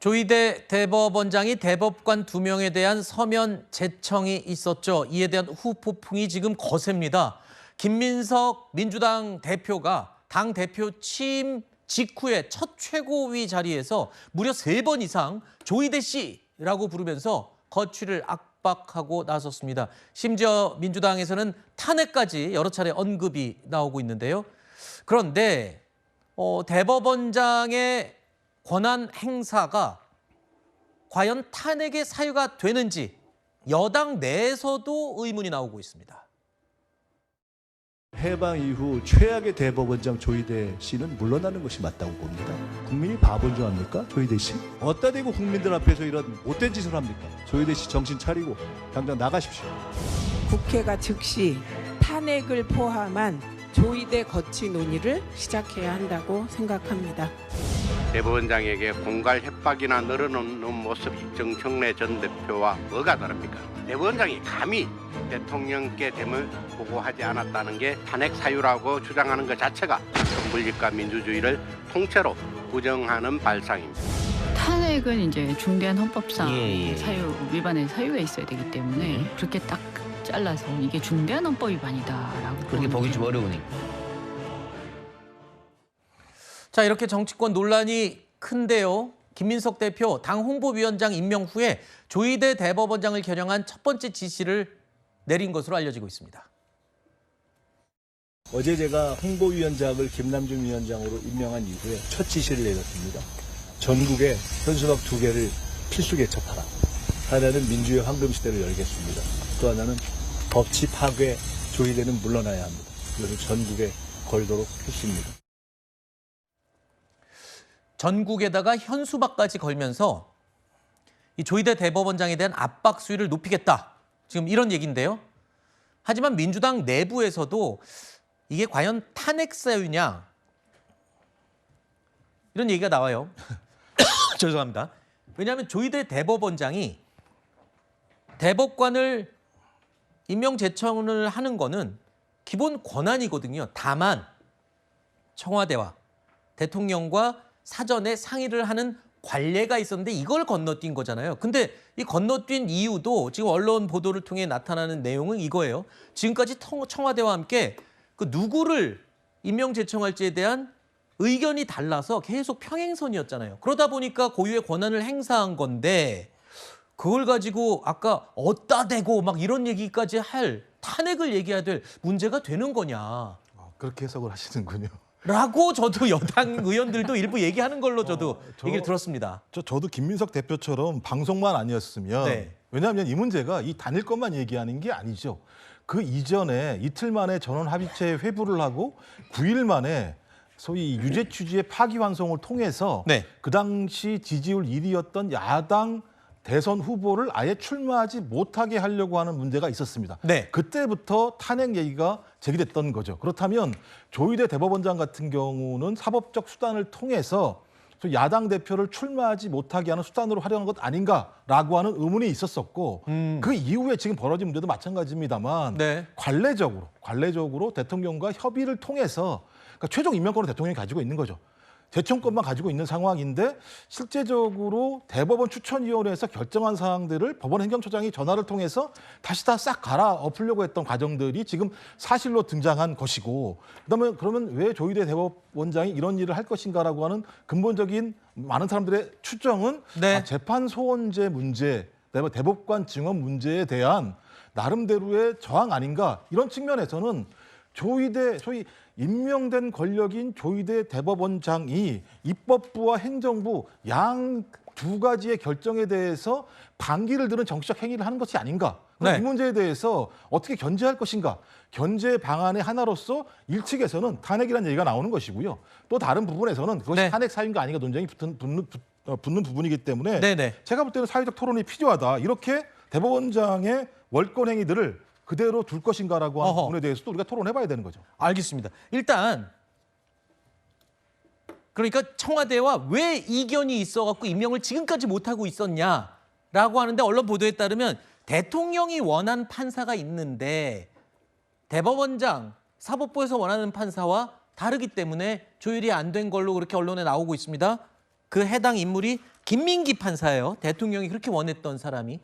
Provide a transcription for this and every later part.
조희대 대법원장이 대법관 2명에 대한 서면 제청이 있었죠. 이에 대한 후폭풍이 지금 거셉니다. 김민석 민주당 대표가 당 대표 취임 직후에 첫 최고위 자리에서 무려 3번 이상 조희대 씨라고 부르면서 거취를 압박하고 나섰습니다. 심지어 민주당에서는 탄핵까지 여러 차례 언급이 나오고 있는데요. 그런데 대법원장의 권한 행사가 과연 탄핵의 사유가 되는지 여당 내에서도 의문이 나오고 있습니다. 해방 이후 최악의 대법원장 조희대 씨는 물러나는 것이 맞다고 봅니다. 국민이 바본 줄 압니까? 조희대 씨? 어디다 대고 국민들 앞에서 이런 못된 짓을 합니까? 조희대 씨 정신 차리고 당장 나가십시오. 국회가 즉시 탄핵을 포함한 조희대 거취 논의를 시작해야 한다고 생각합니다. 대법원장에게 공갈 협박이나 늘어놓는 모습이 정청래 전 대표와 뭐가 다릅니까? 대법원장이 감히 대통령께 됨을 보고하지 않았다는 게 탄핵 사유라고 주장하는 것 자체가 권분립과 민주주의를 통째로 부정하는 발상입니다. 탄핵은 이제 중대한 헌법상 사유 위반의 사유가 있어야 되기 때문에 그렇게 딱 잘라서 이게 중대한 헌법 위반이다라고 그렇게 보기 좀 어려우니까. 자, 이렇게 정치권 논란이 큰데요. 김민석 대표 당 홍보위원장 임명 후에 조희대 대법원장을 겨냥한 첫 번째 지시를 내린 것으로 알려지고 있습니다. 어제 제가 홍보위원장을 김남중 위원장으로 임명한 이후에 첫 지시를 내렸습니다. 전국에 현수막 2개를 필수 개척하라. 하나는 민주의 황금시대를 열겠습니다. 또 하나는 법치 파괴 조희대는 물러나야 합니다. 이것을 전국에 걸도록 필수입니다. 전국에다가 현수막까지 걸면서 이 조희대 대법원장에 대한 압박 수위를 높이겠다. 지금 이런 얘기인데요. 하지만 민주당 내부에서도 이게 과연 탄핵 사유냐 이런 얘기가 나와요. 죄송합니다. 왜냐하면 조희대 대법원장이 대법관을 임명 제청을 하는 거는 기본 권한이거든요. 다만 청와대와 대통령과 사전에 상의를 하는 관례가 있었는데 이걸 건너뛴 거잖아요. 근데 이 건너뛴 이유도 지금 언론 보도를 통해 나타나는 내용은 이거예요. 지금까지 청와대와 함께 그 누구를 임명 제청할지에 대한 의견이 달라서 계속 평행선이었잖아요. 그러다 보니까 고유의 권한을 행사한 건데 그걸 가지고 아까 어디다 대고 막 이런 얘기까지 할 탄핵을 얘기해야 될 문제가 되는 거냐. 그렇게 해석을 하시는군요. 라고 저도 여당 의원들도 일부 얘기하는 걸로 저도 얘기를 들었습니다. 저도 김민석 대표처럼 방송만 아니었으면 네. 왜냐하면 이 문제가 이 단일 것만 얘기하는 게 아니죠. 그 이전에 이틀 만에 전원 합의체 회부를 하고 9일 만에 소위 유죄 취지의 파기환송을 통해서 네. 그 당시 지지율 1위였던 야당 대선 후보를 아예 출마하지 못하게 하려고 하는 문제가 있었습니다. 네. 그때부터 탄핵 얘기가 제기됐던 거죠. 그렇다면 조희대 대법원장 같은 경우는 사법적 수단을 통해서 야당 대표를 출마하지 못하게 하는 수단으로 활용한 것 아닌가라고 하는 의문이 있었었고 그 이후에 지금 벌어진 문제도 마찬가지입니다만 네. 관례적으로 대통령과 협의를 통해서 그러니까 최종 임명권을 대통령이 가지고 있는 거죠. 제청권만 가지고 있는 상황인데 실제적으로 대법원 추천위원회에서 결정한 사항들을 법원 행정처장이 전화를 통해서 다시 다 싹 갈아엎으려고 했던 과정들이 지금 사실로 등장한 것이고 그다음에 그러면 왜 조희대 대법원장이 이런 일을 할 것인가라고 하는 근본적인 많은 사람들의 추정은 네. 재판 소원제 문제, 대법관 증언 문제에 대한 나름대로의 저항 아닌가 이런 측면에서는 조희대 소위 임명된 권력인 조희대 대법원장이 입법부와 행정부 양 두 가지의 결정에 대해서 반기를 드는 정치적 행위를 하는 것이 아닌가. 네. 이 문제에 대해서 어떻게 견제할 것인가. 견제 방안의 하나로서 일측에서는 탄핵이라는 얘기가 나오는 것이고요. 또 다른 부분에서는 그것이 네. 탄핵 사유인가 아닌가 논쟁이 붙는 부분이기 때문에 네네. 제가 볼 때는 사회적 토론이 필요하다. 이렇게 대법원장의 월권 행위들을 그대로 둘 것인가라고 하는 부분에 대해서도 우리가 토론해봐야 되는 거죠. 알겠습니다. 일단 그러니까 청와대와 왜 이견이 있어갖고 임명을 지금까지 못하고 있었냐라고 하는데 언론 보도에 따르면 대통령이 원한 판사가 있는데 대법원장, 사법부에서 원하는 판사와 다르기 때문에 조율이 안 된 걸로 그렇게 언론에 나오고 있습니다. 그 해당 인물이 김민기 판사예요. 대통령이 그렇게 원했던 사람이.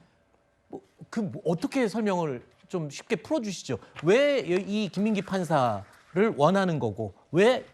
어떻게 설명을 좀 쉽게 풀어주시죠. 왜 이 김민기 판사를 원하는 거고 왜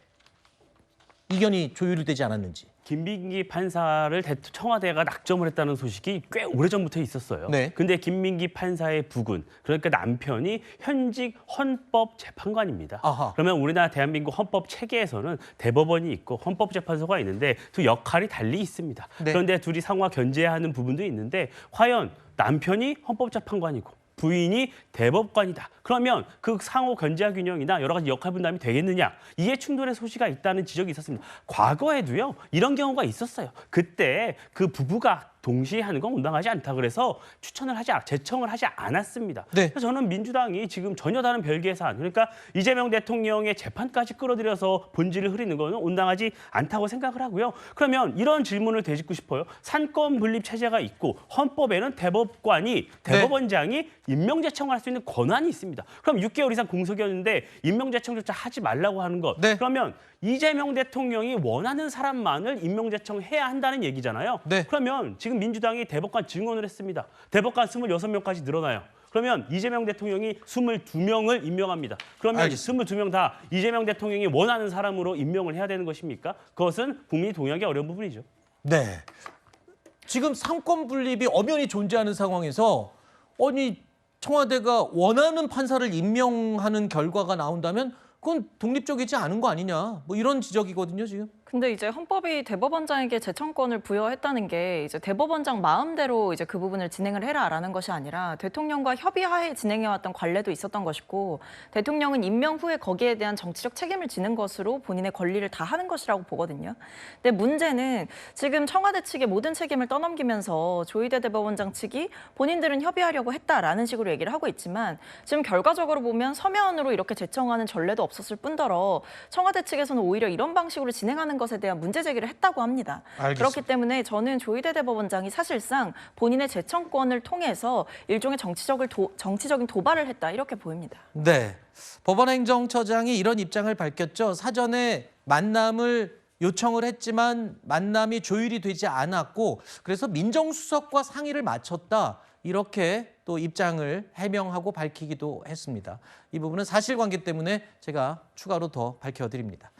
이견이 조율되지 않았는지. 김민기 판사를 청와대가 낙점을 했다는 소식이 꽤 오래전부터 있었어요. 네. 근데 김민기 판사의 부군, 그러니까 남편이 현직 헌법재판관입니다. 아하. 그러면 우리나라 대한민국 헌법 체계에서는 대법원이 있고 헌법재판소가 있는데 두 역할이 달리 있습니다. 네. 그런데 둘이 상호 견제하는 부분도 있는데 과연 남편이 헌법재판관이고 부인이 대법관이다. 그러면 그 상호 견제와 균형이나 여러 가지 역할 분담이 되겠느냐? 이해 충돌의 소지가 있다는 지적이 있었습니다. 과거에도요. 이런 경우가 있었어요. 그때 그 부부가 동시에 하는 건 온당하지 않다. 그래서 제청을 하지 않았습니다. 네. 그래서 저는 민주당이 지금 전혀 다른 별개의 사안, 그러니까 이재명 대통령의 재판까지 끌어들여서 본질을 흐리는 거는 온당하지 않다고 생각을 하고요. 그러면 이런 질문을 되짚고 싶어요. 산권 분립 체제가 있고 헌법에는 대법원장이 임명제청을 할 수 있는 권한이 있습니다. 그럼 6개월 이상 공석이었는데 임명제청조차 하지 말라고 하는 것. 네. 그러면 이재명 대통령이 원하는 사람만을 임명제청해야 한다는 얘기잖아요. 네. 그러면 지금 민주당이 대법관 증언을 했습니다. 대법관 26명까지 늘어나요. 그러면 이재명 대통령이 22명을 임명합니다. 그러면 알겠습니다. 22명 다 이재명 대통령이 원하는 사람으로 임명을 해야 되는 것입니까? 그것은 국민이 동의하기 어려운 부분이죠. 네. 지금 상권 분립이 엄연히 존재하는 상황에서 청와대가 원하는 판사를 임명하는 결과가 나온다면 그건 독립적이지 않은 거 아니냐. 이런 지적이거든요, 지금. 근데 이제 헌법이 대법원장에게 제청권을 부여했다는 게 이제 대법원장 마음대로 이제 그 부분을 진행을 해라라는 것이 아니라 대통령과 협의하에 진행해왔던 관례도 있었던 것이고 대통령은 임명 후에 거기에 대한 정치적 책임을 지는 것으로 본인의 권리를 다하는 것이라고 보거든요. 근데 문제는 지금 청와대 측의 모든 책임을 떠넘기면서 조희대 대법원장 측이 본인들은 협의하려고 했다라는 식으로 얘기를 하고 있지만 지금 결과적으로 보면 서면으로 이렇게 제청하는 전례도 없었을 뿐더러 청와대 측에서는 오히려 이런 방식으로 진행하는 것에 대한 문제 제기를 했다고 합니다. 알겠습니다. 그렇기 때문에 저는 조희대 대법원장이 사실상 본인의 제청권을 통해서 일종의 정치적인 도발을 했다 이렇게 보입니다. 네. 법원행정처장이 이런 입장을 밝혔죠. 사전에 만남을 요청을 했지만 만남이 조율이 되지 않았고 그래서 민정수석과 상의를 마쳤다. 이렇게 또 입장을 해명하고 밝히기도 했습니다. 이 부분은 사실관계 때문에 제가 추가로 더 밝혀드립니다.